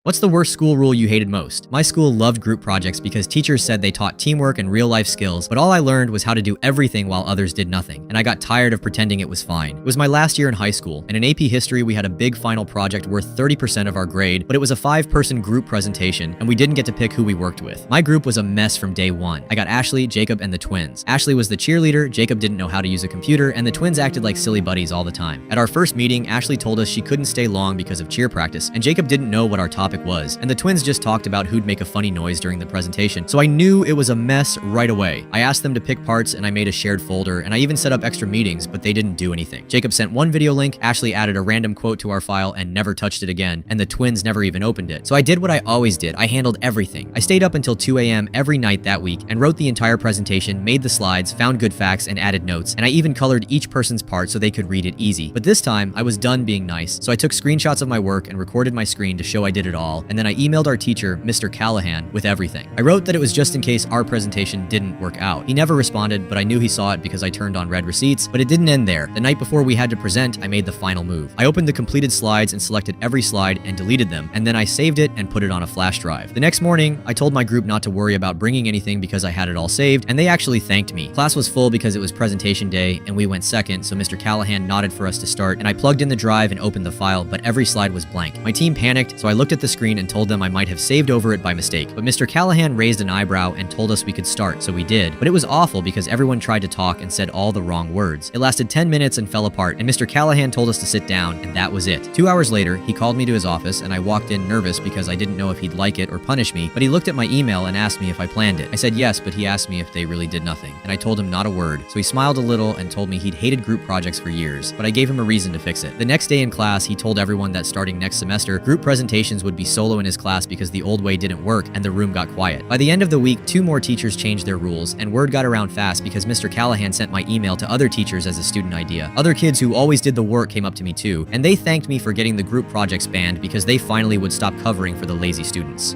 What's the worst school rule you hated most? My school loved group projects because teachers said they taught teamwork and real-life skills, but all I learned was how to do everything while others did nothing, and I got tired of pretending it was fine. It was my last year in high school, and in AP History we had a big final project worth 30% of our grade, but it was a 5-person group presentation, and we didn't get to pick who we worked with. My group was a mess from day one. I got Ashley, Jacob, and the twins. Ashley was the cheerleader, Jacob didn't know how to use a computer, and the twins acted like silly buddies all the time. At our first meeting, Ashley told us she couldn't stay long because of cheer practice, and Jacob didn't know what our topic was, and the twins just talked about who'd make a funny noise during the presentation, so I knew it was a mess right away. I asked them to pick parts and I made a shared folder, and I even set up extra meetings, but they didn't do anything. Jacob sent one video link, Ashley added a random quote to our file and never touched it again, and the twins never even opened it. So I did what I always did. I handled everything. I stayed up until 2 a.m. every night that week and wrote the entire presentation, made the slides, found good facts, and added notes, and I even colored each person's part so they could read it easy. But this time, I was done being nice, so I took screenshots of my work and recorded my screen to show I did it all, and then I emailed our teacher, Mr. Callahan, with everything. I wrote that it was just in case our presentation didn't work out. He never responded, but I knew he saw it because I turned on red receipts, but it didn't end there. The night before we had to present, I made the final move. I opened the completed slides and selected every slide and deleted them, and then I saved it and put it on a flash drive. The next morning, I told my group not to worry about bringing anything because I had it all saved, and they actually thanked me. Class was full because it was presentation day, and we went second, so Mr. Callahan nodded for us to start, and I plugged in the drive and opened the file, but every slide was blank. My team panicked, so I looked at the screen and told them I might have saved over it by mistake, but Mr. Callahan raised an eyebrow and told us we could start, so we did. But it was awful because everyone tried to talk and said all the wrong words. It lasted 10 minutes and fell apart, and Mr. Callahan told us to sit down, and that was it. 2 hours later, he called me to his office, and I walked in nervous because I didn't know if he'd like it or punish me, but he looked at my email and asked me if I planned it. I said yes, but he asked me if they really did nothing, and I told him not a word, so he smiled a little and told me he'd hated group projects for years, but I gave him a reason to fix it. The next day in class, he told everyone that starting next semester, group presentations would be solo in his class because the old way didn't work, and the room got quiet. By the end of the week, 2 more teachers changed their rules, and word got around fast because Mr. Callahan sent my email to other teachers as a student idea. Other kids who always did the work came up to me too, and they thanked me for getting the group projects banned because they finally would stop covering for the lazy students.